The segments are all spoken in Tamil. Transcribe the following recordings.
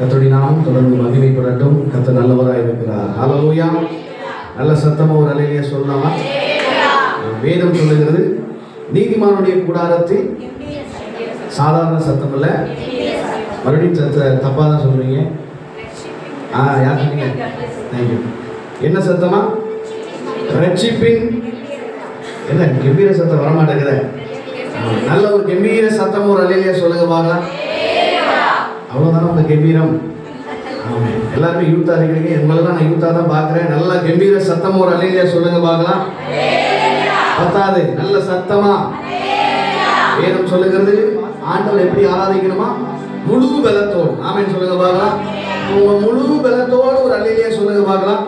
கர்த்தருடைய நாமம் தொடர்ந்து மகிமைப்படட்டும். கர்த்தர் நல்லவராய் இருக்கிறார். ஹல்லேலூயா. நல்ல சத்தமா ஒரு அல்லேலூயா சொல்லலாமா? வேதம் சொல்லுகிறது, நீதிமானுடைய கூடாரத்தில் சாதாரண சத்தம் இல்ல, மறுபடியும் தப்பா தான் சொல்றீங்க. யார் சொன்னீங்க? தேங்க்யூ. என்ன சத்தமா? ரட்சிப்பின் என்ன கம்பீர சத்தம் வரமாட்டேங்குது. நல்ல ஒரு கம்பீர சத்தம் ஒரு அல்லேலூயா சொல்லுங்க பார்க்கலாம். அவ்வளவுதானே உங்க கம்பீரம்? எல்லாருமே யூத்தா இருக்கிறீங்க. எங்களெல்லாம் நான் யூத்தா தான் பார்க்கிறேன். நல்ல கம்பீர சத்தம் ஒரு அல்லேலூயா சொல்லுங்க பார்க்கலாம். பத்தாது, நல்ல சத்தமா. வேதம் சொல்லுகிறது, ஆண்டவர் எப்படி ஆராதிக்கணுமா? முழு பலத்தோடு. ஆமென் சொல்லுங்க பார்க்கலாம். உங்க முழு பலத்தோடு ஒரு அல்லேலூயா சொல்லுங்க பார்க்கலாம்.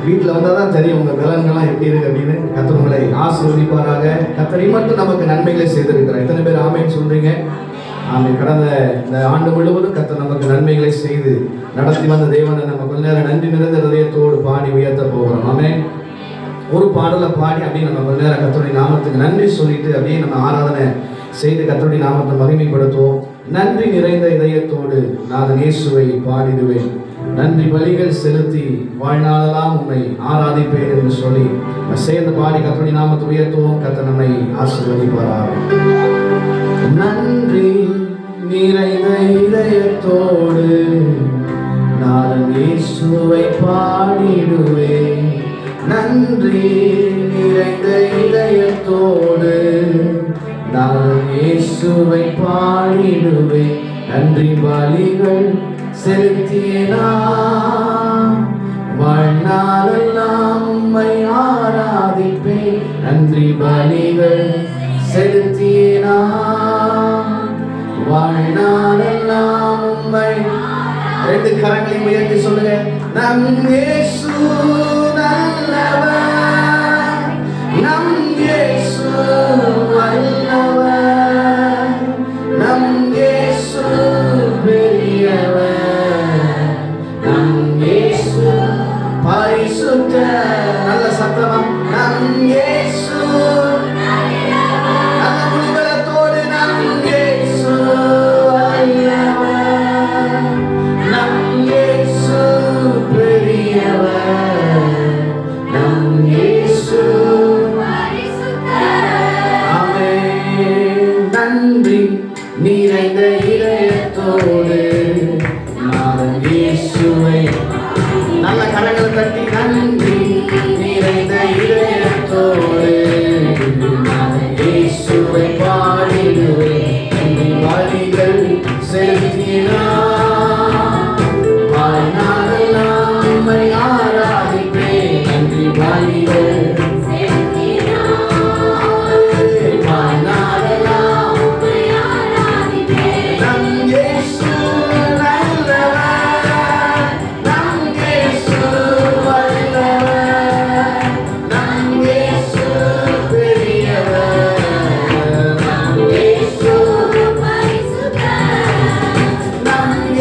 வீட்டில் வந்தால் தான் தெரியும் உங்கள் பலன்கள்லாம் எப்படி இருக்கு அப்படின்னு. கர்த்தர் உங்களை ஆசீர்வதிப்பாராக. கர்த்தர் மட்டும் நமக்கு நன்மைகளை செய்திருக்கிறார். எத்தனை பேர் ஆமென் சொல்றீங்க? ஆமென். கடந்த இந்த ஆண்டு முழுவதும் கர்த்தர் நமக்கு நன்மைகளை செய்து நடத்தி வந்த தேவனை நம்ம கொஞ்ச நேரம் நன்றி நிறைந்த இதயத்தோடு பாடி உயர்த்த போகிறோம். ஆமென். ஒரு பாடலை பாடி அப்படியே நம்ம கொஞ்ச நேரம் கர்த்தருடைய நாமத்துக்கு நன்றி சொல்லிட்டு அப்படியே நம்ம ஆராதனை செய்து கர்த்தருடைய நாமத்தை மகிமைப்படுத்துவோம். நன்றி நிறைந்த இதயத்தோடு நான் இயேசுவை பாடிடுவேன், நன்றி பலிகள் செலுத்தி வாழ்நாளெல்லாம் உண்மை ஆராதிப்பேன் என்று சொல்லி சேர்ந்து பாடி கர்த்தருடைய நாமத்தை உயர்த்துவோம். கர்த்தர் நம்மை ஆசீர்வதிப்பாராக. நன்றி நிறைந்த இதயத்தோடு நான் இயேசுவை பாடிடுவேன், நன்றி நிறைந்த இதயத்தோடு நான் இயேசுவை பாடிடுவேன், நன்றி பலிகள் செலுத்தினா வாழ்நாளெல்லாம் உம்மை ஆராதிப்பேன், நன்றி பலிகள் செலுத்தினா வாழ்நாளெல்லாம் உம்மை. ரெண்டு கரங்களை உயர்த்தி சொல்லுங்க. நம் இயேசு நல்லவர், நம் இயேசு வல்லவர், நம் இயேசு பெரியவர், நம் இயேசு பரிசுத்தர். நல்ல சத்தமா. நம் இயேசு நிறைந்த இதயத்தோடு நான் இயேசுவை. நல்ல கரங்களை தட்டி நன்றி நிறைந்த இதயத்தோடு நான் இயேசுவை பாடிடுவேன், நன்றி பலிகள் செலுத்தினார் வாழ்நாளெல்லாம் உம்மை ஆராதிப்பேன், நன்றி பலிகள் Nam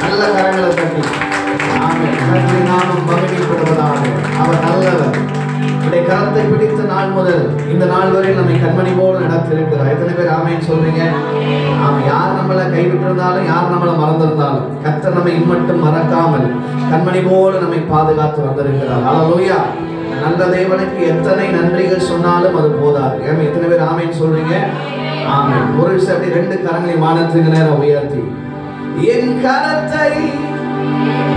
நல்ல கரங்களை தட்டி ஆமென். கர்த்தருடைய நாமம் மகிமைப்படுவதாக. அவர் நல்லவர். உடைய கரத்தை பிடித்த நாள் முதல் இந்த நாள் வரை நம்மை கண்மணி போல நடத்திருக்கிறார். எத்தனை பேர் ஆமென் சொல்றீங்க? ஆமாம். யார் நம்மளை கைவிட்டிருந்தாலும் யார் நம்மளை மறந்திருந்தாலும் கர்த்தர் நம்மை இம்மட்டும் மறக்காமல் கண்மணி போல நம்மை பாதுகாத்து வந்திருக்கிறார். அல்லேலூயா. நல்ல தேவனுக்கு எத்தனை நன்றிகள் சொன்னாலும் அது போதாது. எத்தனை பேர் ஆமென் சொல்றீங்க? ஆமென். ஒரு விஷயம் அப்படி ரெண்டு கரங்களை வானத்துக்கு நேரம் உயர்த்தி என் கரத்தை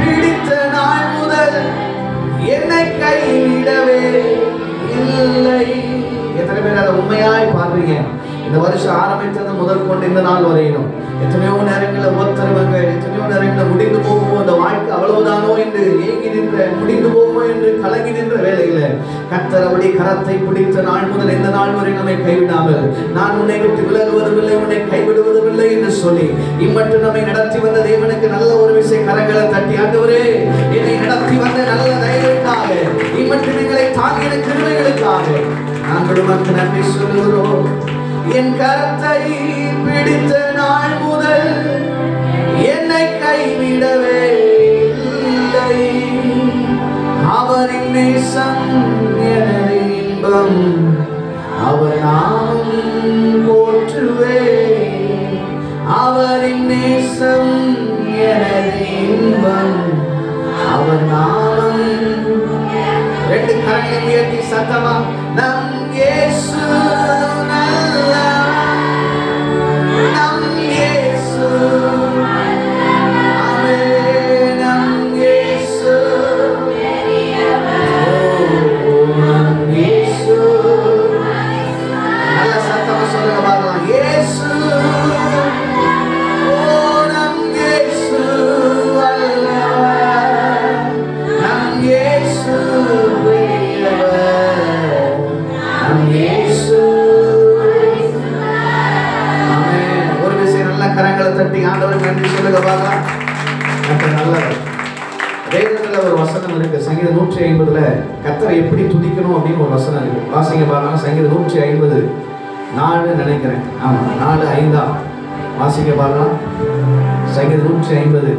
பிடித்த நாள் முதல் என்னை கைவிடவே இல்லை. எத்தனை பேர் அதை உண்மையாய் பாருங்க? இந்த வருஷம் ஆரம்பித்தது முதல் கொண்டு இந்த நாள் வரையிலும் எத்தனையோ நேரங்களில் ஒத்தருவங்க, எத்தனையோ நேரங்களில் முடிந்து போகுமோ இந்த வாழ்க்கை அவ்வளவுதானோ என்று ஏங்கி நின்ற, முடிந்து போகுமோ என்று கலங்கி நின்ற வேலையில கர்த்தர் அவருடைய கரத்தை பிடித்த நாள் முதல் இந்த நாள் வரை நம்மை கைவிடாமல் நான் உன்னை விட்டு விலகுவதும் இல்லை, உன்னை கைவிடுவதும் இல்லை என்று சொல்லி இம்மட்டும் நம்மை நடத்தி வந்த தேவனுக்கு நல்ல ஒரு விஷயம் கரங்களை தட்டி ஆண்டவரே என்னை நடத்தி வந்த நல்ல தயவுக்காக இம்மட்டும் எங்களை தாங்கின கிருபைகளுக்காக நாங்கள் உமக்கு நன்றி சொல்லுகிறோம். என் கரத்தை பிடித்த நாள் முதல் என்னை கைவிடவே இல்லை. அவரின் நேசம் எனது இன்பம், அவர் நாமம் போற்றுவே. அவரின் நேசம் எனது இன்பம், அவர் நாமம். ரெண்டு கரங்களை உயர்த்தி சத்தமா நம் இயேசு நல்லவர், நம் இயேசு ஆமென், நம் இயேசு நம் இயேசு. நல்ல சத்தமா சொல்லுங்க பார்க்கலாம். இயேசு நம் இயேசு அல்லவர், நம் இயேசு கரங்களை தட்டி ஆண்டவர் நன்றி சொல்லுங்க பார்க்கலாம். நல்லவர். வேதத்துல ஒரு வசனம் இருக்கு. சங்கீதம் 150 கர்த்தரை எப்படி துதிக்கணும் அப்படின்னு ஒரு வசனம் இருக்கு. வாசிங்க பார்க்கலாம். சங்கீதம் 150 நினைக்கிறேன். ஆமா 4:5 வாசிங்க பார்க்கலாம். சங்கீதம் 150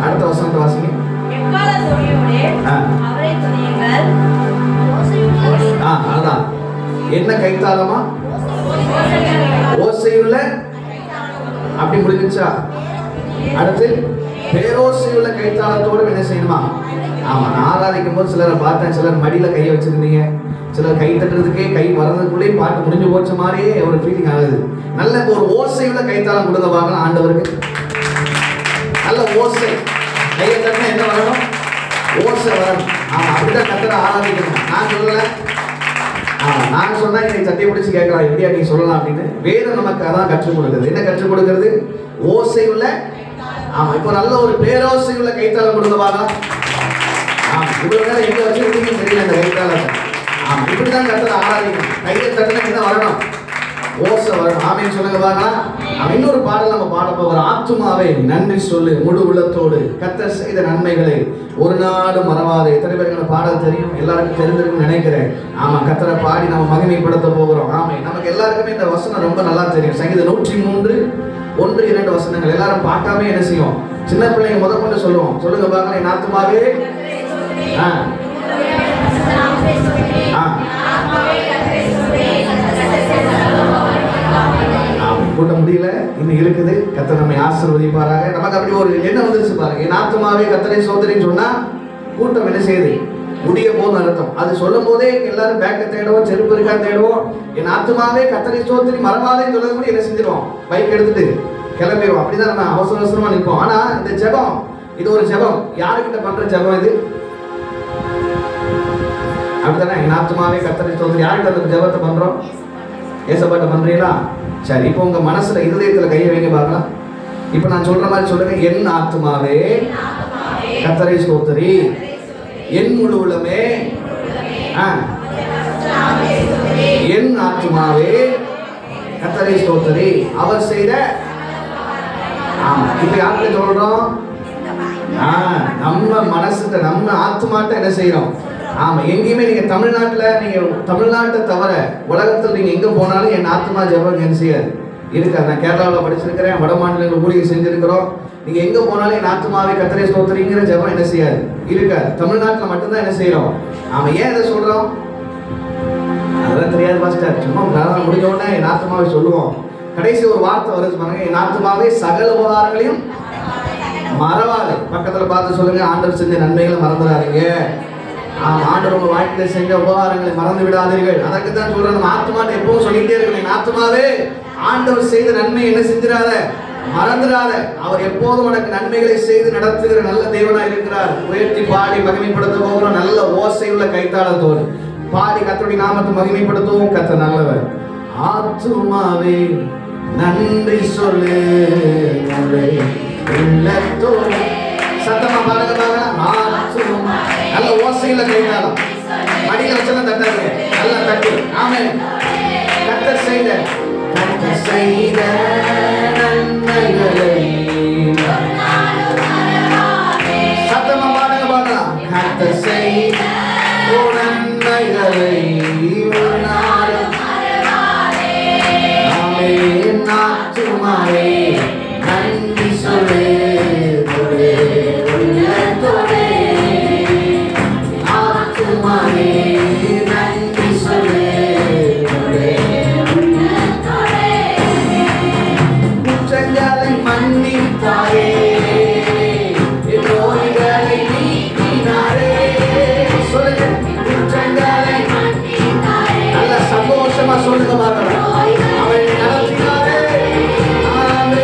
அடுத்த வசனத்தை வாசிங்க. அதான் என்ன கைத்தாளமா? ஓசையுள்ள அப்படி முடிஞ்சிச்சா? அடுத்து பேரோசையுள்ள கைத்தாளத்தோடு என்ன செய்யணுமா? ஆமா. நான் ஆராதிக்கும் போது சிலரை பார்த்தேன். சிலர் மடியில கையை வச்சிருந்தீங்க, சிலர் கை தட்டுறதுக்கே கை வர்றதுக்குள்ளே பாட்டு முடிஞ்சு போச்ச மாதிரியே ஒரு ஃபீலிங் ஆகுது. நல்ல ஒரு ஓசையுள்ள கைத்தாளம் கொடுக்க பார்க்கலாம் ஆண்டவருக்கு. நல்ல ஓசை. கையை தட்டினா என்ன வரணும்? ஓசை வரணும். ஆமா. அப்படிதான் கர்த்தரை ஆராதிக்கணும். நான் சொல்லல, நாங்க சொன்னா என்னை சட்டையை பிடிச்சி கேட்கலாம் எப்படியா நீ சொல்லலாம் அப்படின்னு. வேதம் நமக்கு அதான் கற்றுக் கொடுக்குறது. என்ன கற்றுக் கொடுக்கிறது? ஓசை உள்ள. ஆமா. இப்போ நல்ல ஒரு பேரோசை உள்ள கைத்தாளம் கொடுக்க பார்க்கலாம். ஆமா. இவ்வளவு நேரம் எங்க வச்சிருக்கீங்கன்னு தெரியல இந்த கைத்தாளத்தை. ஆமா. இப்படிதான் கர்த்தரை ஆராதிக்கணும். கையை தட்டினா என்ன வரணும்? ஓசை வரணும். ஆமென் சொல்லுங்க பார்க்கலாம். இன்னொரு பாடல் நம்ம பாட போகிறோம். ஆத்துமாவே நன்றி சொல்லு முழு உள்ளத்தோடு கர்த்தர் செய்த நன்மைகளை ஒரு நாளும் மறவாதே. எத்தனை பேருக்கு பாடல் தெரியும்? எல்லாருக்கும் தெரிஞ்சிருக்குன்னு நினைக்கிறேன். ஆமா. கர்த்தரை பாடி நம்ம மகிமைப்படுத்த போகிறோம். ஆமா. நமக்கு எல்லாருக்குமே இந்த வசனம் ரொம்ப நல்லா தெரியும். சங்கீதம் 103 1-2 வசனங்கள் எல்லாரும் பார்க்காம என்ன செய்யும்? சின்ன பிள்ளைங்க முத கொண்டு சொல்லுவோம். சொல்லுங்க பார்க்கலாம். என் ஆத்துமாவே கூட்ட முடியல, இன்னும் இருக்குது. கர்த்தர் நம்மை ஆசீர்வதிப்பாராக. நமக்கு அப்படி ஒரு எண்ணம் வந்துருச்சு பாருங்க. என் ஆத்துமாவே கர்த்தரை சோதரின்னு சொன்னா கூட்டம் என்ன செய்யுது? முடிய போது அர்த்தம். அது சொல்லும் போதே எல்லாரும் பேக்கை தேடுவோம், செருப்பு இருக்கா தேடுவோம். என் ஆத்துமாவே கர்த்தரை சோதரி மறவாதேன்னு சொல்றது கூட என்ன செஞ்சிருவோம்? பைக் எடுத்துட்டு கிளம்பிடுவோம். அப்படிதான் நம்ம அவசர அவசரமா நிற்போம். ஆனா இந்த ஜெபம், இது ஒரு ஜெபம். யாருக்கிட்ட பண்ற ஜெபம் இது? அப்படித்தானே? என் ஆத்துமாவே கர்த்தரை சோதரி. யார்கிட்ட அந்த ஜெபத்தை பண்றோம்? ஏசப்பாட்ட பண்றீங்களா? சரி. இப்போ உங்க மனசுல இருதயத்துல கையை வைங்க பார்க்கலாம். இப்போ நான் சொல்ற மாதிரி சொல்லுங்க. என் ஆத்துமாவே கர்த்தரை ஸ்தோத்திரி, என் முழு உள்ளமே. என் ஆத்துமாவே கர்த்தரை ஸ்தோத்திரி, அவர் செய்த. ஆமா. இப்போ யார்கிட்ட சொல்றோம்? நம்ம மனசுக்கு, நம்ம ஆத்துமாட்ட என்ன செய்யறோம்? ஆமா, எங்கேயுமே நீங்க தமிழ்நாட்டை தவிர உலகத்தில் நீங்க எங்க போனாலும் என் ஆத்மா ஜெபம் என்ன செய்யாது இருக்காது. நான் கேரளாவில் படிச்சிருக்கிறேன், வட மாநிலங்கள் ஊழியம் செஞ்சிருக்கிறோம். நீங்க எங்க போனாலும் என் ஆத்மாவை கர்த்தரை ஸ்தோத்திரிங்கிற ஜெபம் என்ன செய்யாது இருக்காது. தமிழ்நாட்டில் மட்டும்தான் என்ன செய்யறோம். ஆமா, ஏன் இதை சொல்றோம் அதெல்லாம் தெரியாது பாஸ்டர். சும்மா பிரார்த்தனை முடிஞ்ச உடனே என் ஆத்மாவை சொல்லுவோம். கடைசி ஒரு வார்த்தை வருது பாருங்க, என் ஆத்மாவை சகல உபகாரங்களையும் மறவாது. பக்கத்துல பார்த்து சொல்லுங்க, ஆண்டவர் செஞ்ச நன்மைகளை மறந்துடாதீங்க. ஆண்டவர் உங்க வாழ்க்கையில செஞ்ச உபகாரங்களை மறந்து விடாதீர்கள். அதற்கு தான் சொல்றேன், நம்ம ஆத்மாட்ட எப்பவும் சொல்லிட்டே இருக்கணும், என் ஆத்மாவே ஆண்டவர் செய்த நன்மை என்ன செஞ்சிடாத, மறந்துடாத. அவர் எப்போதும் உனக்கு நன்மைகளை செய்து நடத்துகிற நல்ல தேவனாய் இருக்கிறார். உயர்த்தி பாடி மகிமைப்படுத்த போகிறோம். நல்ல ஓசையுள்ள கைத்தாளத்தோடு பாடி கர்த்தருடைய நாமத்தை மகிமைப்படுத்துவோம். கர்த்தர் நல்லவர். ஆத்துமாவே நன்றி சொல்லு, உள்ளத்தோடு சத்தமா பாருங்க பாருங்க. ஆத்துமா நல்ல ஓசையுள்ள கைத்தாளம், மடியில வச்செல்லாம் தட்டாது, நல்லா தட்டு. ஆமென். கர்த்தர் செய்த நன்மைகளை சத்தமா பாருங்க பாருங்க. கர்த்தர் செய்த நன்மைகளை ஒரு நாளும் ஆமென். ஆத்துமாவே நன்றி சொல்லு, உள்ளத்தோடே ஆத்துமாவே நன்றி சொல்லு, குற்றங்களை மன்னித்தாரே, நோய்களை நீக்கினாரே. சொல்லுங்க, குற்றங்களை நல்ல சந்தோஷமா சொல்லுங்க பாருங்க. அவரை நடத்தினாரே. ஆமென்.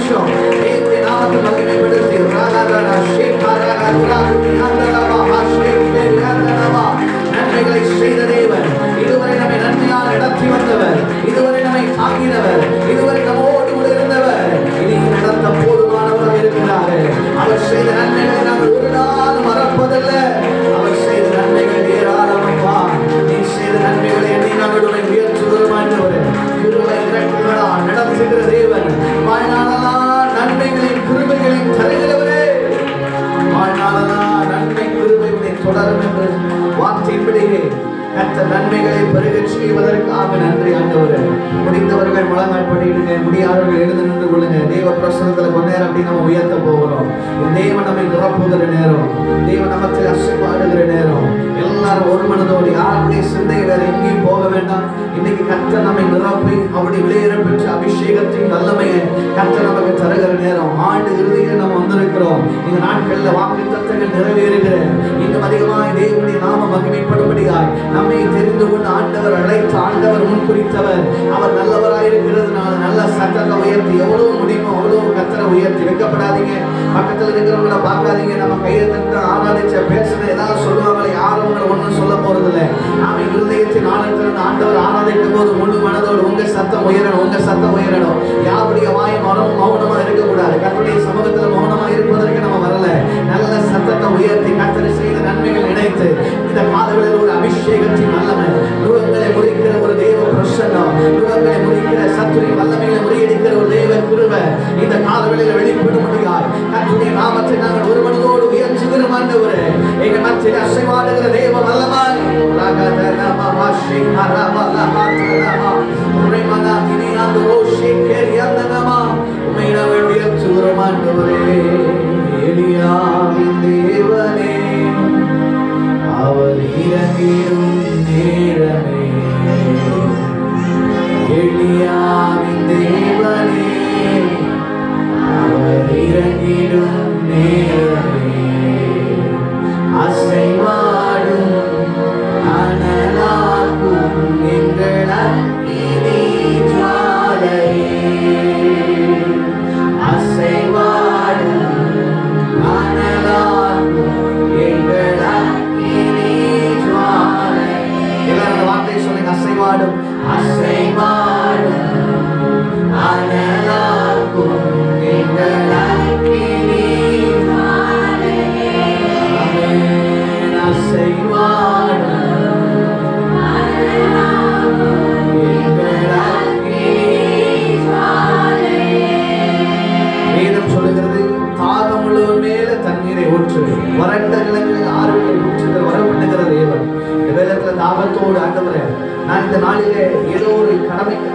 நிமிஷம் தேவனுடைய நாமத்தை மகிமைப்படுத்தி ராகாரா ஷேகாரா ராகுனி அந்தரவா ஹாஷேகே அந்தரவா நன்மைகளை செய்த தேவன், இதுவரை நம்மை நன்மையாக நடத்தி வந்தவர், இதுவரை நம்மை தாங்கினவர், இதுவரை நம்மோடு கூட இருந்தவர், இனி நடத்த போதுமானவராக இருக்கிறார். அவர் செய்த நன்மைகளை நாங்கள் ஒரு நாள் மறப்பதில்ல. அவர் செய்த நன்மைகள் ஏராளமப்பா. நீ செய்த நன்மைகளை எண்ணி நாங்கள் உன்னை உயர்த்துகிறோம் ஆண்டவரே. கிருபை இரக்கங்களா நடத்துகிற தேவன், வாழ்நாளெல்லாம் நன்மைகளையும் கிருபைகளையும் தருகிறவரே, வாழ்நாளெல்லாம் நன்மை கிருபைகளை தொடரும் என்று வார்த்தையின்படியே கர்த்தர் நன்மைகளை பெருகச் செய்வதற்காக நன்றி ஆண்டவரே. முடிந்தவர்கள் முழங்கால் படியிடுங்க, முடியாதவர்கள் எழுந்து நின்று கொள்ளுங்க. தேவ பிரசன்னத்துல கொஞ்ச நேரம் அப்படி நம்ம உயர்த்த போகிறோம். தேவன் நம்மை நிரப்புகிற நேரம், தேவன் நமக்கு அசைவாடுகிற நேரம். எல்லாரும் ஒரு மனதோடு, யாருடைய சிந்தை வேற எங்கேயும் போக வேண்டாம். இன்னைக்கு கர்த்தர் நம்மை நிரப்பி அப்படி வெளியேற பெற்ற அபிஷேகத்தின் வல்லமையை கர்த்தர் நமக்கு தருகிற நேரம். ஆண்டு இறுதியில் நம்ம வந்திருக்கிறோம். இந்த நாட்களில் வாக்கு தத்தங்கள் நிறைவேறுகிற இன்னும் அதிகமாய் தேவனுடைய நாம மகிமைப்படும்படியாய் நம்மை தெரிந்து கொண்டு ஆண்டவர் அழைத்த, ஆண்டவர் முன்குறித்தவர், அவர் நல்லவராயிருக்கிறதுனால நல்ல சத்தத்தை உயர்த்தி எவ்வளவு முடியுமோ அவ்வளவு கர்த்தரை உயர்த்தி. வைக்கப்படாதீங்க, பக்கத்தில் இருக்கிறவங்கள பார்க்காதீங்க. நம்ம கையை தட்டு ஆராதிச்ச பேசுன ஏதாவது சொல்லுவாங்களே, யாரும் உங்களை ஒன்றும் சொல்ல போறதில்லை. நாம இருதயத்தின் ஆழத்திலிருந்து ஆண்டவர் ஆராதிக்கும் போது முழு மனதோடு உங்க சத்தம் உயரணும், உங்க சத்தம் உயரணும். யாருடைய வாயும் மௌனமா இருக்கக்கூடாது. கர்த்தருடைய சமூகத்தில் மௌனமா இருப்பதற்கு நம்ம வரல. நல்ல சத்தத்தை உயர்த்தி கர்த்தரை செய்த நன்மைகள் நினைத்து இந்த காலங்களில் ஒரு அபிஷேகத்தின் வல்லமை, நுகங்களை முறிக்கிற ஒரு தேவ பிரசன்னம், நுகங்களை முறிக்கிற சத்துரின் வல்லமைகளை முறியடிக்கிற ஒரு தேவ கிருபை இந்த காலங்களில் வெளிப்படும் முடியாது. கர்த்தருடைய நாமத்தை நாங்கள் ஒரு மனதோடு உயர்த்துகிறோம் ஆண்டவரே. எங்க மத்தியில் அசைவாடுகிற தேவ வல்லமை உம்மை நாங்கள் உயர்த்துகிறோம் ஆண்டவரே. எலியாவின் தேவனே, அவர் இறங்கிடும் நேரமே, எலியாவின் தேவனே, அவர் இறங்கிடும் நேரமே, அசைவாடும் அனலாகும் எங்கள் அக்கினி ஜுவாலையே, அசைவாடும் அனலாகும் எங்கள் அக்கினி ஜுவாலையே. எல்லாரும் அந்த வார்த்தையை சொல்லுங்க, அசைவாடும் அசைவாடும் அனலாகும் எங்கள் அக்கினி ஜுவாலையே, அசைவாடும் அனலாகும் எங்கள் அக்கினி ஜுவாலையே. வேதம் சொல்லுகிறது, தாகம் உள்ளவர் மேல தண்ணீரை ஊற்று, வறண்ட நிலங்களில் ஆறுகளை ஊற்றுகிற வர பண்ணுகிற தேவன். இந்த வேதத்துல தாகத்தோடு ஆண்டவரே, நான் இந்த நாளிலே ஏதோ ஒரு கடமைக்கு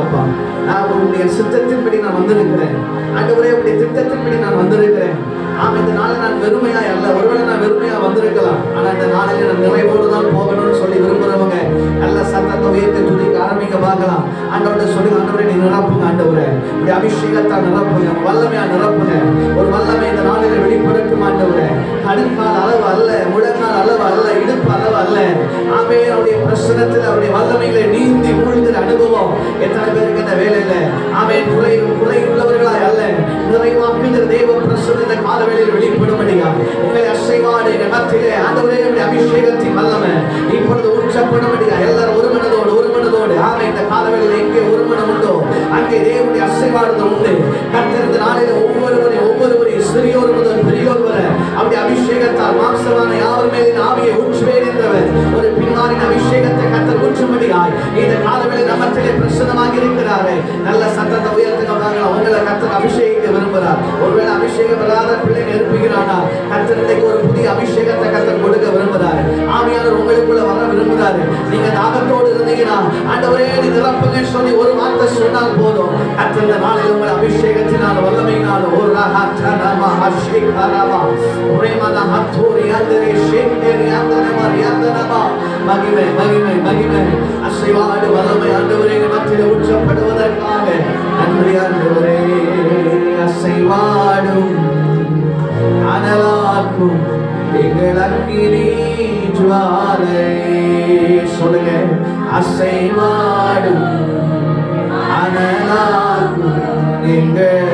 அப்பா, நான் உங்களுடைய சித்தத்தின்படி நான் வந்திருக்கிறேன் ஆண்டவரே, உங்களுடைய திட்டத்தின்படி நான் வந்திருக்கிறேன். ஆமா, இந்த நாளில் நான் வெறுமையா அல்ல, ஒருவேளை நான் வெறுமையா வந்திருக்கலாம், ஆனா இந்த நாளில் நான் நிறைவோடு தான் போகணும்னு சொல்லி விரும்புறவங்க நல்ல சத்தத்தை உயர்த்தி துதிக்க ஆரம்பிக்க பார்க்கலாம். ஆண்டவரை சொல்லி, ஆண்டவரை நீ நிரப்புங்க, ஆண்டவரை இப்படி அபிஷேகத்தா நிரப்புங்க, வல்லமையா நிரப்புங்க. ஒரு வல்லமை இந்த நாளில் வெளிப்படுத்தும் ஆண்டவரை. கடுக்கால் அளவு அல்ல, முழங்கால் அளவு அல்ல, இடுப்பு அளவு அல்ல. ஆமே, அவருடைய பிரசனத்தில் அவருடைய வல்லமைகளை நீந்தி மூழ்கிற அனுபவம் எத்தனை பேருக்கு இந்த வேலையில ஆமே குறை உள்ளவர்களாய் அல்ல, நிறைவாக்குகிற தேவ பிரசனத்தை காலவேளையில் வெளிப்படும்படியா உங்களை அசைவாடு மத்தியிலே ஆண்டவரே அபிஷேகத்தின் வல்லமை இப்பொழுது உச்சப்படும்படியா எல்லாரும் ஒரு மனதோடு ஆமே இந்த காலவேளையில் எங்கே ஒரு மனம் உண்டோ அங்கே தேவனுடைய அசைவாடுதல் உண்டு. கர்த்தர் நாளில ஒவ்வொருவரையும் சிறியோர் முதல் பெரியோர் வரை அப்படி அபிஷேகத்தால் மாம்சமான யாவர் மேலின் ஆவியை ஊற்றுவேன் என்றவர் ஒரு பின்மாரின் அபிஷேகத்தை கர்த்தர் ஊற்றும்படியாய் இந்த காலவேளை நம்மத்திலே பிரசன்னமாக இருக்கிறாரே. நல்ல சத்தத்தை உயர்த்துங்க பாருங்க. உங்களை கர்த்தர் அபிஷேகிக்க விரும்புகிறார். ஒருவேளை அபிஷேகம் வராத பிள்ளை நெருப்புகிறானா, கர்த்தருக்கு ஒரு புதிய அபிஷேகத்தை கர்த்தர் கொடுக்க விரும்புகிறார். ஆவியானவர் உங்களுக்குள்ள வர விரும்புகிறார். நீங்க தாகத்தோடு இருந்தீங்கன்னா ஆண்டவரே நிரப்புங்க சொல்லி ஒரு வார்த்தை சொன்னால் போதும். கர்த்தர் இந்த நாளில் உங்கள் அபிஷேகத்தினால் வல்லமையினால் ஒரு ராகாத்தனமா அபிஷேகராமா பிரேமனா ஹத்தோரி அந்தரே ஷேக்டேரி அந்தனமா ரியாந்தனமா மகிமை மகிமை மகிமை அசைவாடு வல்லமை ஆண்டவரே மத்தியிலே உச்சப்படுவதற்காக நன்றி ஆண்டவரே. அசைவாடும் அனலாக்கும் எங்கள் அக்கினி ஜுவாலை சொல்லுங்க. அசைவாடும் அனலாக்கும் எங்கள்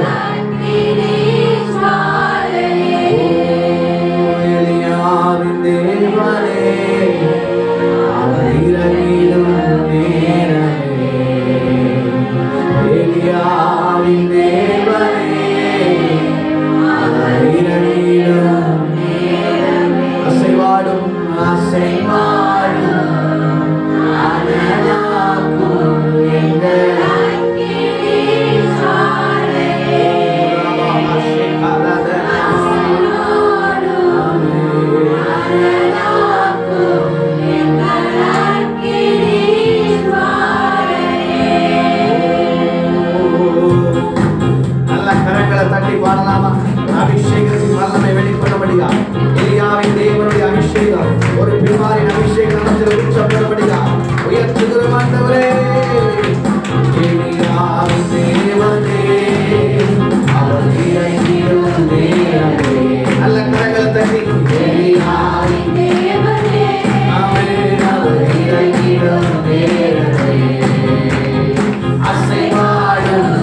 கரங்களை தட்டி பாடலாமா? அபிஷேகத்தின் வல்லமை வெளிப்படும்படியா, எலியாவின் தேவனுடைய அபிஷேகம், ஒரு பிமாரின் அபிஷேகம் நமக்கு உச்சப்படும்படியா உயர்த்துகிறோம் ஆண்டவரே. எலியாவின் தேவனே, அவர் இறங்கிடும் நேரமே. நல்ல கரங்களை தட்டி எலியாவின் தேவனே, அவர் இறங்கிடும் நேரமே. அசைவாடும்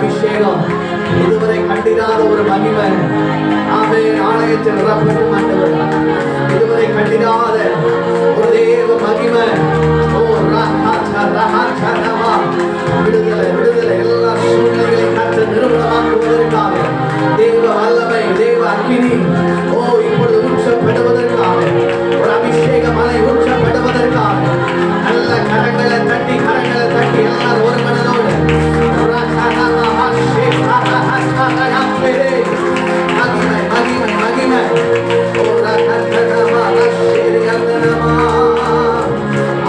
அபிஷேகம், இதுவரை கண்டிராத ஒரு மகிமை. ஆமென். ஆலயத்தை நிரப்பட்டும் ஆண்டவர். இதுவரை கண்டிராத ஒரு தேவ மகிமை. ஓ ரஹாச்சா ரஹாச்சா நமா. விடுதலை விடுதலை. எல்லா சூழ்நிலைகளையும் கர்த்தர் நிறுவனமாக்குவதற்காக தேவ வல்லமை, தேவ அக்கினி ஓ இப்பொழுது உச்சப்படுவதற்காக, ஒரு அபிஷேக மலை உச்சப்படுவதற்காக நல்ல கரங்களை தட்டி எல்லாரும் ஒரு மனதோடு மகிமை மகிமை மகிமை.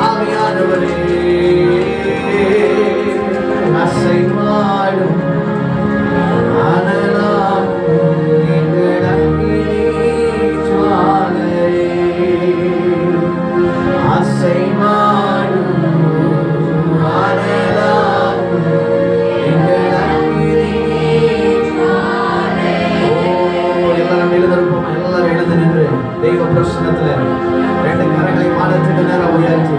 ஆவியானவரே அசைவாடும் தெய்வ பிரசன்னத்துல ரெண்டு கரங்களை வானத்துக்கு நேரம் உயர்த்தி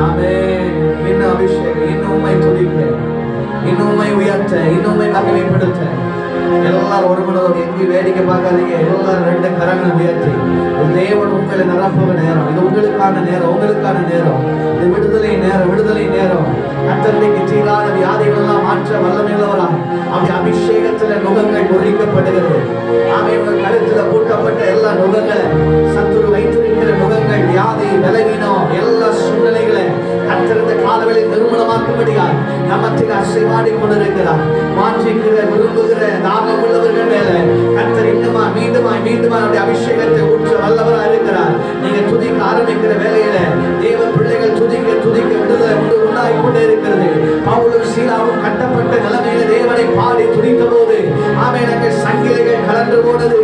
ஆமென். இன்னும் அபிஷேகம், இன்னும் உம்மை துதிக்க, இன்னும் உம்மை உயர்த்த, இன்னும் உம்மை மகிமைப்படுத்த எல்லாரும் ஒரு மனதோடு எங்கேயும் வேடிக்கை பார்க்காதீங்க. எல்லாரும் ரெண்டு கரங்களை உயர்த்தி தேவன் உங்களை நிரப்புகிற நேரம் இது. உங்களுக்கான நேரம், உங்களுக்கான நேரம். இது விடுதலை நேரம், விடுதலை நேரம். கர்த்தருக்கு தீராத வியாதிகள் எல்லாம் மாற்ற வல்லமையுள்ளவரா அப்படி அபிஷேகத்துல நுகங்கள் பொறிக்கப்படுகிறது. உங்கள் கழுத்துல பூட்டப்பட்ட எல்லா நுகங்களை, சத்துரு வைத்திருக்கிற நுகங்கள், வியாதி, பலவீனம், எல்லா சூழ்நிலைகளை கர்த்தருடைய காலங்களில் நிர்மூலமாக்கும்படியால் நமத்தில் அசைவாடி கொண்டிருக்கிறார். வாஞ்சிக்கிற, விரும்புகிற, தாகம் உள்ளவர்கள் மேல கர்த்தர் இன்னுமா மீண்டுமாய் மீண்டுமாய் அபிஷேகத்தை ஊற்ற வல்லவராக இருக்கிறார். நீங்க துதிக்க ஆரம்பிக்கிற வேலையில தேவ பிள்ளைகள் துதிக்க துதிக்க விடுதலை உண்டாகி கொண்டே இருக்கிறது. பவுலும் சீலாவும் கட்டப்பட்ட நிலைமையில தேவனை பாடி துதித்த போது ஆமென், அங்கே சங்கிலிகள் கலந்து போனது.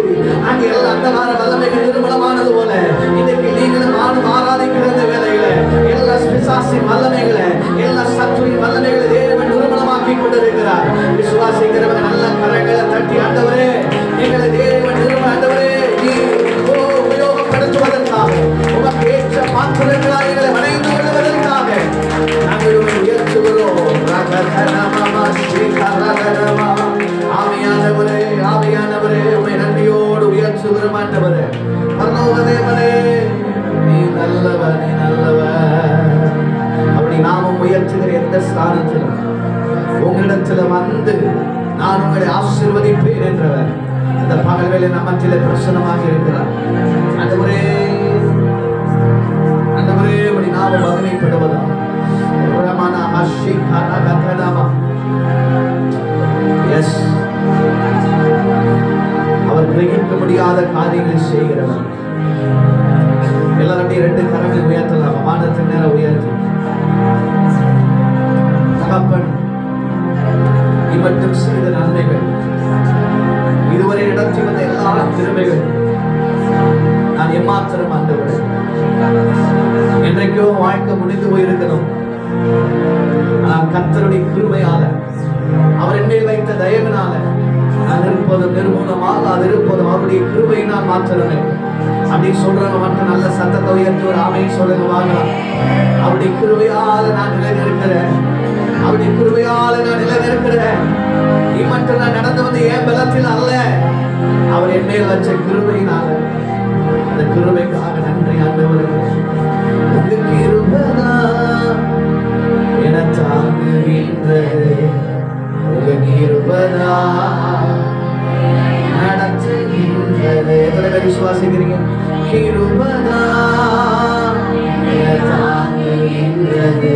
அங்கே எல்லா அந்தகார வல்லமைகள் நிர்மூலமானது போல இன்னைக்கு நீங்களும் நானும் ஆராதிக்கிற வேலையில எல்லா பிசாசின் வல்லமைகளை, எல்லா சத்துருவின் வல்லமைகளை தேவன் நிர்மூலமாக்கி கொண்டிருக்கிறார். விசுவாசிக்கிறவங்க நல்ல கரங்களை தட்டி ஆண்டவரே எங்களை தேவன் நிர்மூல ஆண்டவரே நீ உபயோகப்படுத்துவதற்காக, உமக்கு ஏற்ற பாத்திரங்களாக எங்களை வணைந்து கொள்வதற்காக நாங்கள் உம்மை உயர்த்துகிறோம். ஆவியானவரே ஆவியானவரே உம்மை நன்றியோடு உயர்த்துகிறோம் ஆண்டவரே. பரலோக தேவனே நீ நல்லவர், நீ நல்லவர். அப்படி நாமும் உயர்த்துகிற எந்த ஸ்தானத்திலும் உங்களிடத்துல வந்து நான் உங்களை ஆசீர்வதிப்பேன் என்றவர் இந்த பகல் வேளை நம்மத்திலே பிரசன்னமாக இருக்கிறார். ஆண்டவரே ஆண்டவரே அப்படி நாம மகிமைப்படுவதா அவர் கிரகிக்க முடியாத காரியங்களை செய்கிறவர். எல்லாருடைய ரெண்டு கரங்களை உயர்த்தலாம். வானத்தின் நேரம் உயர்த்தி தகப்பன் இவற்றும் செய்த நன்மைகள், இதுவரை நடத்தி வந்த எல்லா திறமைகள் நான் எம்மாத்திரம் ஆண்டவரே என்றைக்கோ வாழ்க்கை முடிந்து போயிருக்கணும். நான் கர்த்தருடைய கிருபையால, அவர் என் மேல் வைத்த தயவினால நான் இருப்பதும் நிர்மூலமாக அது இருப்பதும் அவருடைய கிருபையினால் மாத்திரமே. அப்படின்னு சொல்றவங்க மட்டும் நல்ல சத்தத்தை உயர்த்தி ஒரு ஆமையை சொல்லுங்க வாங்கலாம். அவருடைய கிருபையால நான் நிலைநிற்கிறேன், அவருடைய கிருபையால நான் நிலைநிற்கிறேன். நீ மட்டும் நான் நடந்து வந்து என் பலத்தில் அல்ல, அவர் என் மேல் வச்ச கிருபையினால. அந்த கிருபைக்காக நன்றி ஆண்டவரே. உங்க கிருபைதான் என தாங்குகின்றது, உங்க கிருபைதான் நடத்துகின்றது. எத்தனை பேர் விசுவாசிக்கிறீங்க? கிருபைதான் என தாங்குகின்றது,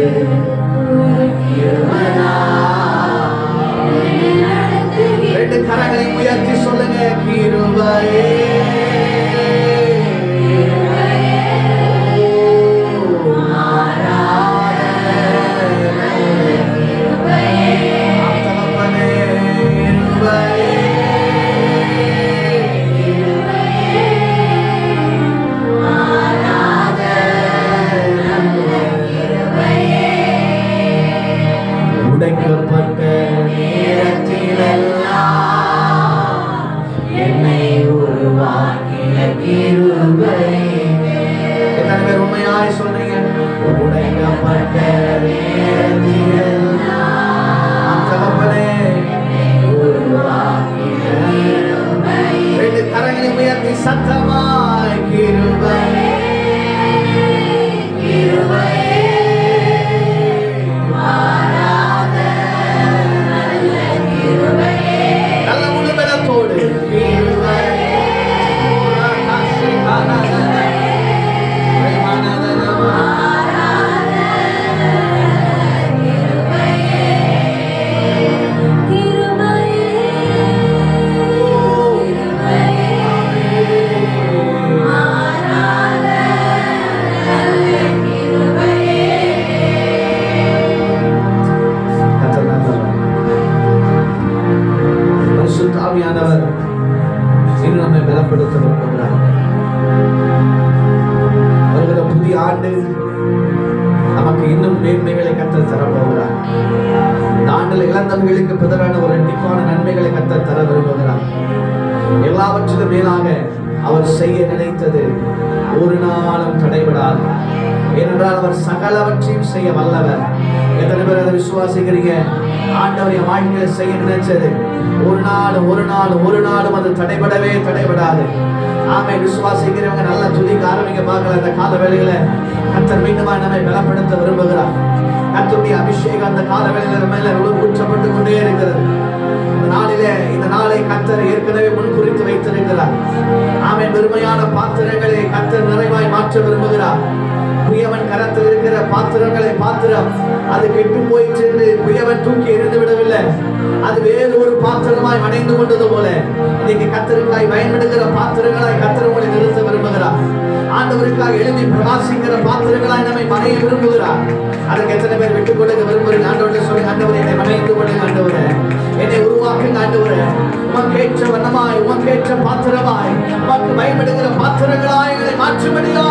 ரெண்டு கரங்களை உயர்த்தி சொல்லுங்க. கிருபையே உடைக்கப்பட்ட நேரத்திலெல்லாம் என்னை உருவாக்கிய கிருபை. எத்தனை பேர் உண்மையாய் சொல்றீங்க? உடைக்கப்பட்ட நேரத்திலெல்லாம் தகப்பனே ஆண்டு நமக்கு இன்னும் மேன்மைகளை கர்த்தர் தர போகிறார். இந்த ஆண்டில் இழந்தவர்களுக்கு பதிலான ஒரு இரட்டிப்பான நன்மைகளை கர்த்தர் தர விரும்புகிறார். எல்லாவற்றிலும் மேலாக அவர் செய்ய நினைத்தது ஒரு நாளும் தடைபடாது. ஏனென்றால் அவர் சகலவற்றையும் செய்ய வல்லவர். எத்தனை பேர் அதை விசுவாசிக்கிறீங்க? ஆண்டவர் என் வாழ்க்கையில செய்ய நினைச்சது ஒரு நாளும் அது தடைபடாது. ஆமை விசுவாசிக்கிறவங்க நல்லா துதிக்க ஆரம்பிக்க பார்க்கல. அந்த கால வேளையில கர்த்தர் மீண்டுமா நம்மை பலப்படுத்த விரும்புகிறார். கர்த்தருடைய அபிஷேகம் அந்த கால வேளையில மேல ஊற்றப்பட்டு கொண்டே இருக்கிறது. இந்த நாளை கர்த்தர் ஏற்கனவே முன்குறித்து வைத்திருக்கிறார். ஆமை வெறுமையான பாத்திரங்களை கர்த்தர் நிறைவாய் மாற்ற விரும்புகிறார். குயவன் கரத்தில் இருக்கிற பாத்திரம் அது கெட்டு போயிற்று என்று குயவன் தூக்கி எறிந்து விடவில்லை. அது வேறு ஒரு பாத்திரமாய் அணைந்து கொண்டது போல இன்னைக்கு கர்த்தருக்காய் பயன்படுகிற பாத்திரங்களாய் கர்த்தர் உங்களை நிறுத்த விரும்புகிறார். ஆண்டவருக்காக எழுதி பிரகாசிக்கிற பாத்திரங்களாய் நம்மை மனைய விரும்புகிறார். அதுக்கு எத்தனை பேர் விட்டுக் கொடுக்க விரும்புகிறீங்க? ஆண்டவர்கிட்ட சொல்லி, ஆண்டவரே என்னை மனைந்து கொள்ளுங்க, ஆண்டவரே என்னை உருவாக்குங்க, ஆண்டவரே உமக்கேற்ற வண்ணமாய் உமக்கேற்ற பாத்திரமாய் உமக்கு பயன்படுகிற பாத்திரங்களாய் எங்களை மாற்றும்படியா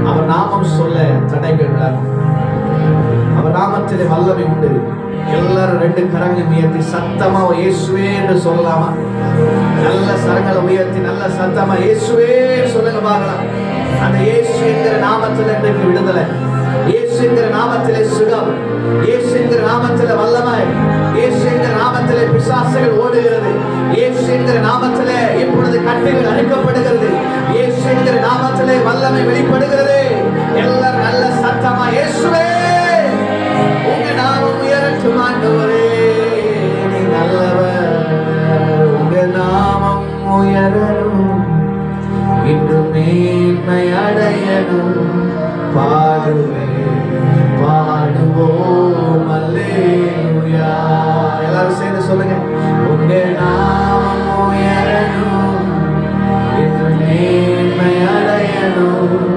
அவர் நாமம் சொல்ல தடைகள் விலகும். அவர் நாமத்திலே வல்லமை உண்டு. எல்லாரும் ரெண்டு கரங்களை உயர்த்தி சத்தமா இயேசுவே என்று சொல்லலாமா? நல்ல சரங்களை உயர்த்தி நல்ல சத்தமா இயேசுவே சொல்லுங்க பார்க்கலாம். அந்த இயேசு என்கிற நாமத்தில் இன்றைக்கு விடுதலை, இயேசு என்கிற நாமத்திலே சுகம், இயேசு என்கிற நாமத்திலே வல்லமை, இயேசு என்கிற நாமத்திலே பிசாசுகள் ஓடுகிறது, இயேசு என்கிற நாமத்திலே இப்பொழுது கட்டுகள் அழிக்கப்படுகிறது, இயேசு என்கிற நாமத்திலே வல்லமை வெளிப்படுகிறது. எல்லாரும் நல்ல சத்தமா இயேசுவே உங்க நாமம் உயரட்டும், ஆண்டவரே நீ நல்லவர், உங்க நாமம் உயரணும், இன்று மேன்மை அடையணும். பாடுவோம் அல்லேலூயா. எல்லாரும் சேர்ந்து சொல்லுங்க, உங்க நாமம் உயரணும், இன்று மேன்மை அடையணும்.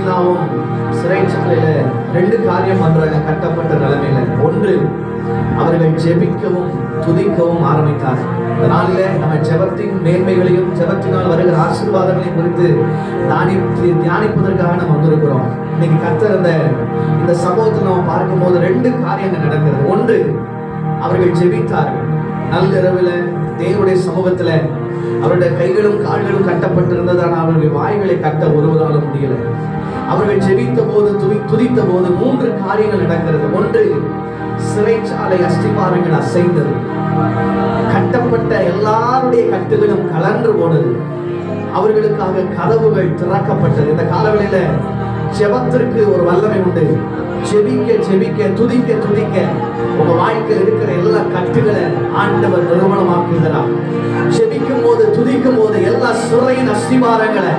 அன்னாவும் சிறைச்சாலையில 2 காரியம் பண்றாங்க கட்டப்பட்ட நிலைமையில. ஒன்று, அவர்கள் ஜெபிக்கவும் துதிக்கவும் ஆரம்பித்தார். இந்த நாளில நம்ம ஜெபத்தின் மேன்மைகளையும் ஜெபத்தினால் வருகிற ஆசீர்வாதங்களையும் குறித்து தியானிப்பதற்காக நம்ம வந்திருக்கிறோம். இன்னைக்கு கர்த்தர் இந்த சம்பவத்தில் நம்ம பார்க்கும்போது 2 காரியங்கள் நடக்கிறது. ஒன்று, அவர்கள் ஜெபித்தார்கள். நள்ளிரவில் தேவனுடைய சமூகத்துல அவருடைய கைகளும் கால்களும் கட்டப்பட்டிருந்ததான அவருடைய வாய்களை கட்ட ஒருவரால முடியல. அவர்கள் ஜெபித்த போது துதித்த போது 3 காரியங்கள் நடக்கிறது. ஒன்று, சிறைச்சாலை அஸ்திபாரங்கள் அசைந்தது. கட்டப்பட்ட எல்லாருடைய கட்டுகளும் கலன்று போனது. அவர்களுக்காக கதவுகள் திறக்கப்பட்டது. இந்த காலவெளியில ஜெபத்திற்கு ஒரு வல்லமை உண்டு. ஜெபிக்க ஜெபிக்க துதிக்க துதிக்க உங்க வாழ்க்கையில் இருக்கிற எல்லா கட்டுகளை ஆண்டவர் நிறுவனமாக்குகிறார். ஜெபிக்கும் போது துதிக்கும் போது எல்லா சிறையின் அஸ்திபாரங்களை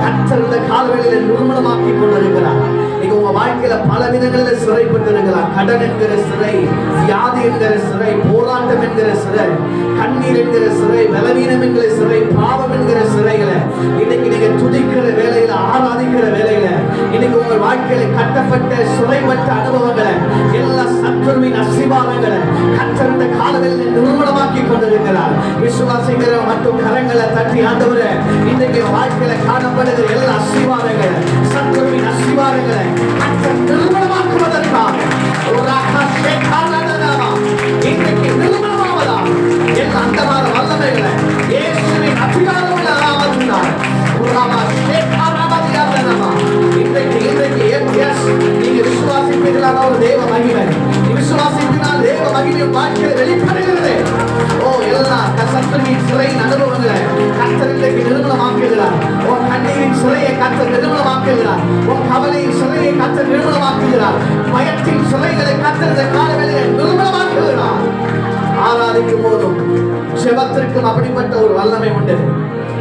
கர்த்தர் இந்த காலவெளியில நிறுவனமாக்கி கொண்டிருக்கிறார். நீங்க உங்க வாழ்க்கையில பல விதங்களில் சிறைப்பட்டு இருக்கிறார். கடன் என்கிற சிறை, வியாதி என்கிற சிறை, போராட்டம் என்கிற சிறை, கண்ணீர் என்கிற சிறை, பலவீனம் என்கிற சிறை, பாவம் என்கிற சிறைகளை இன்னைக்கு நீங்க துதிக்கிற வேலையில, ஆராதிக்கிற வேலையில இன்னைக்கு உங்க வாழ்க்கையில கட்டப்பட்ட சிறைப்பட்ட அனுபவங்களை எல்லா சத்துருவின் அஸ்திபாரங்களை கர்த்தர் இந்த காலவெளியில் நிறுவனமாக்கி கொண்டிருக்கிறார். விசுவாசிக்கிற மற்றும் கரங்களை தட்டி ஆண்டவரே, இன்றைக்கு வாழ்க்கையில காணப்படுகிற எல்லா அஸ்திபாரங்களை, சத்துருவின் அஸ்திபாரங்களை கர்த்தர் நிறுவனமாக்குவதற்காக இன்றைக்கு நிறுவனமாவதா எல்லா அந்தமான வல்லமைகளை இயேசுவின் அதிகாரமுள்ள நாமத்தினால் நீங்க விசுவாசிப்பீர்களான ஒரு தேவ மகிமை, விசுவாசிப்பினால் தேவ மகிமையும் வாழ்க்கையில வெளிப்படுகிறது. எல்லா சத்துருவின் சிறையின் அனுபவங்களை கர்த்தர் இன்றைக்கு நிறுவனமாக்குகிறார். உன் கண்ணீரின் சிறையை கர்த்தர் நிறுவனமாக்குகிறார். உன் கவலையின் சிறையை கர்த்தர் நிறுவனமாக்குகிறார். பயத்தின் சிறைகளை கர்த்தர் இந்த காலவெளியில் நிறுவனமாக்குகிறார். ஆராதிக்கும் போதும் ஜெபத்திற்கும் அப்படிப்பட்ட ஒரு வல்லமை உண்டு.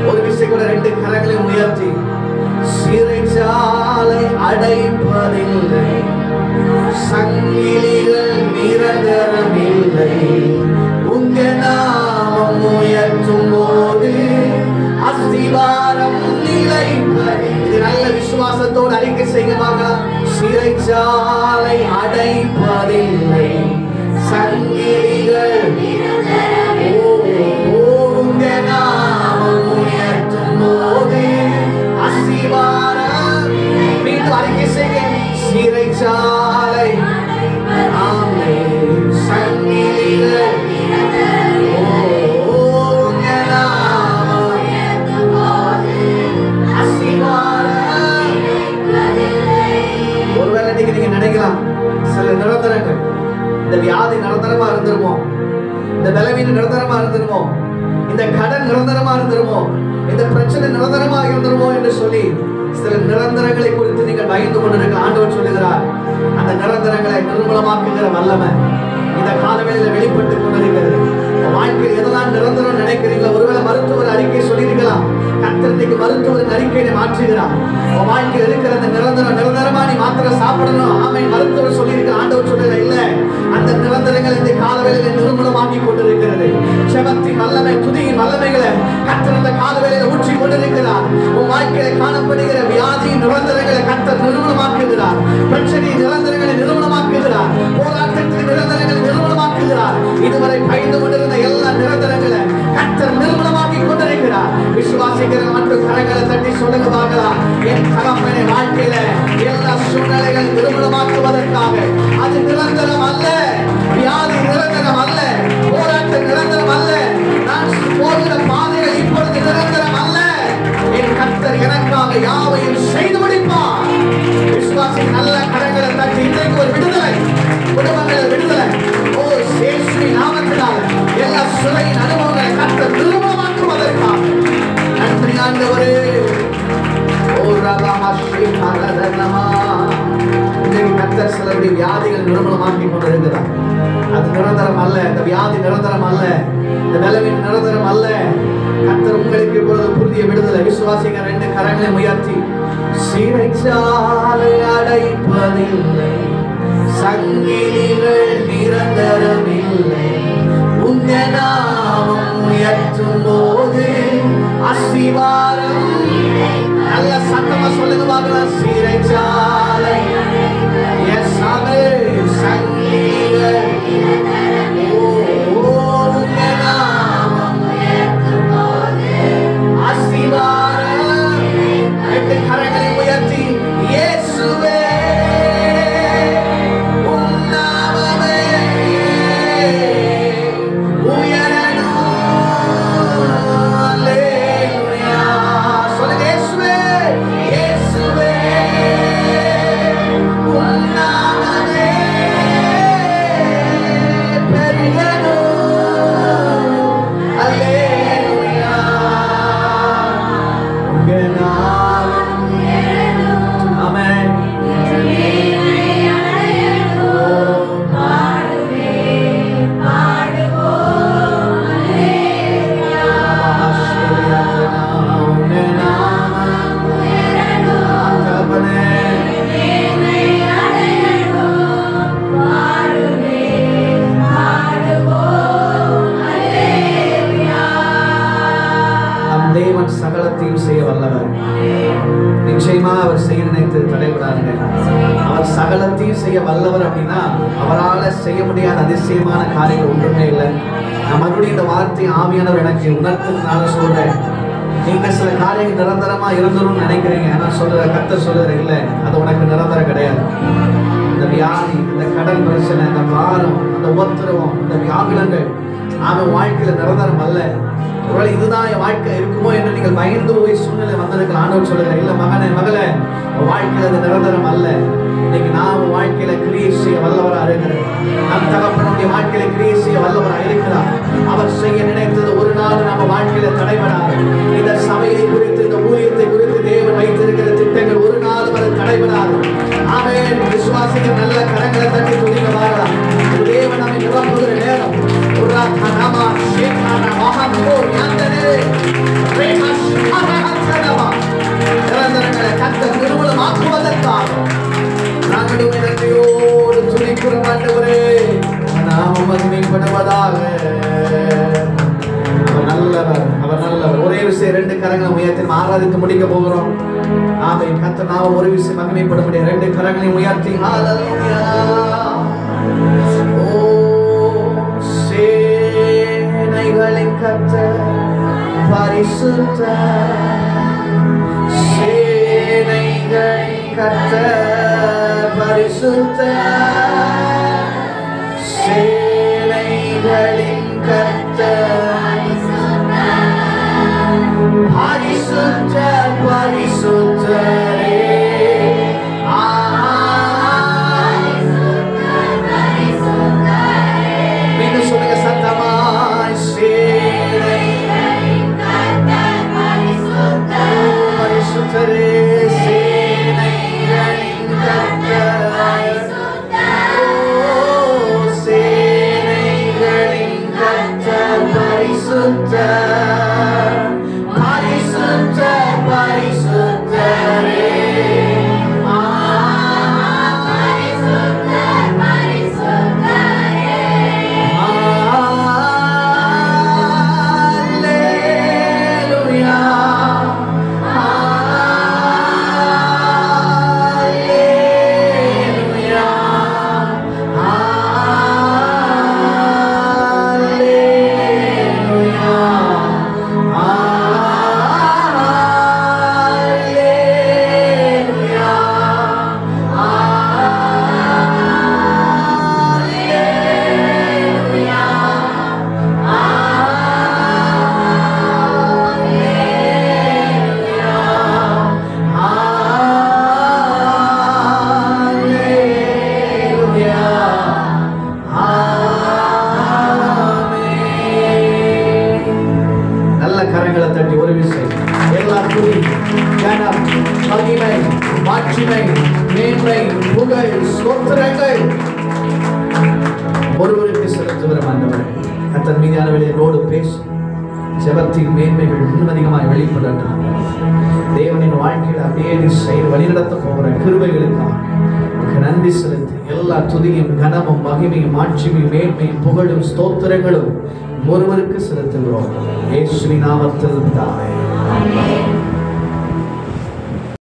ஒரு விஷயம் கூட 2 கரங்களையும் உயர்த்தி, சிறைச்சாலை அடைப்பதில்லை, சங்கிலிகள் நிரந்தரமில்லை, உங்க நாமம் உயர்த்தும் போது அஸ்திவாரம் நிலைப்பதில்லை. இது நல்ல விசுவாசத்தோடு அறிக்கை செய்வாங்க. சிறைச்சாலை அடைப்பதில்லை, சங்கிலிகள் உங்க நாமம் உயர்த்தும் போது அஸ்திவாரம். மீண்டும் அறிக்கை செய்ய, சிறைச்சாலை சங்கிலிகள் ஒருவேளை நீங்க நினைக்கலாம், சில நிரந்தரங்கள், இந்த வியாதி நிரந்தரமா இருந்துருமோ, இந்த பலவீனம் நிரந்தரமா இருந்துருமோ, இந்த கடன் நிரந்தரமா இருந்துருமோ, இந்த பிரச்சனை நிரந்தரமா இருந்துருமோ என்று சொல்லி சில நிரந்தரங்களை குறித்து நீங்கள் பயந்து கொண்டிருக்க ஆண்டவர் சொல்லுகிறார். அந்த நிரந்தரங்களை நிர்மூலமாக்குகிற வல்லமை இந்த காலவெளியில வெளிப்பட்டு கொண்டிருக்கிறது. வாழ்க்கையில் எதெல்லாம் நிரந்தரம் நினைக்கிறீங்களோ, ஒருவேளை மருத்துவர் அறிக்கை சொல்லியிருக்கலாம், கர்த்தருக்கு மருத்துவரின் அறிக்கையை மாற்றுகிறார். வாழ்க்கையில் இருக்கிற அந்த நிரந்தரமா நீ மாத்திரை சாப்பிடணும், ஆமை மருத்துவர் சொல்லியிருக்கிற ஆண்டவர் சொல்லுகிற இல்ல, அந்த நிரந்தரங்கள் இந்த காலவெளியில நிர்மூலமாக்கி கொண்டிருக்கிறது. ஜெபத்தின் வல்லமை, துதியின் வல்லமைகளை கர்த்தர் இந்த காலவெளியில ஊற்றி கொண்டிருக்கிறார். உன் வாழ்க்கையில காணப்படுகிற வியாதி நிரந்தரங்களை கர்த்தர் நிர்மூலமாக்குகிறார். பிரச்சனை நிரந்தரங்களை நிர்மூலமாக்குகிறார். போராட்டத்தின் நிரந்தரங்களை நிர்மூலமாக்குகிறார். இதுவரை பயந்து கொண்டிருந்த எல்லா நிரந்தரங்களை கர்த்தர் நிர்மூலமாக்கி கொண்டிருக்கிறார். விசுவாசிக்கிற மற்றும் கரங்களை தட்டி சொல்லுங்க பார்க்கலாம். என் தகப்பனே, வாழ்க்கையில எல்லா சூழ்நிலைகளை நிர்மூலமாக்குவதற்காக அது நிரந்தரம் அல்ல, வியாதி நிரந்தரம் அல்ல, போராட்டம் நிரந்தரம் அல்ல, நான் போகிற பாதைகள் இப்பொழுது நிரந்தரம் அல்ல. என் கர்த்தர் எனக்காக யாவையும் செய்து முடிப்பார். விசுவாசி நல்ல கரங்களை தட்டி இன்றைக்கு ஒரு விடுதலை, குடும்பங்கள் விடுதலை. இயேசுவின் நாமத்தினால எல்லா சிறையின் அனுபவங்களை கர்த்தர் நிர்மூலமாக்குவதற்காக நன்றி ஆண்டவரே. கர்த்தர் சிலருடைய வியாதிகள் நிர்மூலமாக்கி கொண்டிருக்கிறார். அது நிரந்தரம் அல்ல, இந்த வியாதி நிரந்தரம் அல்ல, இந்த பலவீனம் நிரந்தரம் அல்ல. கர்த்தர் உங்களுக்கு இப்பொழுது புதிய விடுதலை. விசுவாசிங்க 2 கரங்களை உயர்த்தி, சிறைச்சாலை அடைப்பதில்லை, சங்கிலிகள் நிரந்தரமில்லை, உங்க நாமம் உயர்த்தும் போது அஸ்திவாரம். நல்ல சத்தமா சொல்லுங்க பார்க்கலாம். சிறைச்சாலை நிச்சயமா அவர் செய்ய நினைத்து தடைபடாருங்க. அவர் சகலத்தையும் செய்ய வல்லவர் அப்படின்னா அவரால் செய்ய முடியாத அதிசயமான காரியங்கள் ஒன்றுமே இல்லை. நான் மறுபடியும் இந்த வார்த்தை ஆவியானவர் எனக்கு உணர்த்துனால சொல்றேன். நீங்க சில காரியங்கள் நிரந்தரமா இருந்துரும் நினைக்கிறீங்க. நான் சொல்ற கர்த்தர் சொல்ற இல்லை, அது உனக்கு நிரந்தரம் கிடையாது. இந்த வியாதி, இந்த கடன் பிரச்சனை, இந்த பாரம், இந்த உபத்திரவம், இந்த வியாகுலங்கள் அவன் வாழ்க்கையில நிரந்தரம் அல்ல. ஒருவேளை இதுதான் என் வாழ்க்கை இருக்குமோ என்று நீங்கள் பயந்து போய் சூழ்நிலை வந்திருக்கலாம். ஆண்டவர் சொல்லுகிறேன், இல்லை மகனே மகளே, வாழ்க்கையில அது நிரந்தரம் அல்ல. இன்னைக்கு நான் வாழ்க்கையில கிரியை செய்ய வல்லவரா இருக்கிறேன். நம் தகப்பனுடைய வாழ்க்கையில கிரியை செய்ய வல்லவரா இருக்கிறார். அவர் செய்ய நினைத்தது ஒரு நாள் நம்ம வாழ்க்கையில தடைபடாது. இந்த சபையை குறித்து, இந்த ஊழியத்தை குறித்து தேவன் வைத்திருக்கிற திட்டங்கள் ஒரு நாள் அது தடைபடாது. ஆமென். விசுவாசிகள் நல்ல கரங்களை தட்டி துதிக்க வாழலாம். தேவன் நம்மை நிரப்புகிற நேரம் நிரந்தரங்களை கர்த்தர் நிர்மூலமாக்குவதற்காக நாங்களும் நன்றியோடு துதிக்கிறோம். ஆண்டவரே, நாமம் மகிமைப்படுவதாக. அவர் நல்லவர், அவர் நல்லவர். ஒரே விஷயம், 2 கரங்களை உயர்த்தி ஆராதித்து முடிக்க போகிறோம். ஆமென். கர்த்தர் நாமம் ஒரு விஷயம் மகிமைப்பட முடியும். 2 கரங்களை உயர்த்தி ஹல்லேலூயா. சேனைகளின் கர்த்தர் பரிசுத்தர், சேனைகளின் கர்த்தர் பரிசுத்தர், சேனைகளின் கர்த்தர் பரிசுத்தர், பரிசுத்தரே. மீண்டும் சொல்லுங்க சத்தமாய், சேனைகளின் கர்த்தர் பரிசுத்தர், பரிசுத்தரே, சேனைகளின் கர்த்தர் பரிசுத்தர், சேனைகளின் கர்த்தர் பரிசுத்தர், பரிசுத்தர், பரிசுத்தரே. கரங்களை தட்டி ஒரு விஷயம், எல்லா துதி, கனம், மகிமை, மாட்சிமை, மேன்மை, புகழ், ஸ்தோத்திரங்கள் ஒருவருக்கு செலுத்துகிற ஆண்டவரே. கர்த்தர் மீதான வெளியோடு பேசும் ஜெபத்தின் மேன்மைகள் இன்னும் அதிகமாக வெளிப்படட்டும். தேவனின் வாழ்க்கையில் அப்படியே செய்து வழிநடத்த போகிற கிருபைகளுக்காக நன்றி செலுத்தி எல்லா துதியும், கனமும், மகிமையும், மாட்சிமையும், மேன்மையும், புகழும், ஸ்தோத்திரங்களும் ஒருவருக்கு செலுத்துகிறோம். இயேசுவின் நாமத்தில் பிதாவே.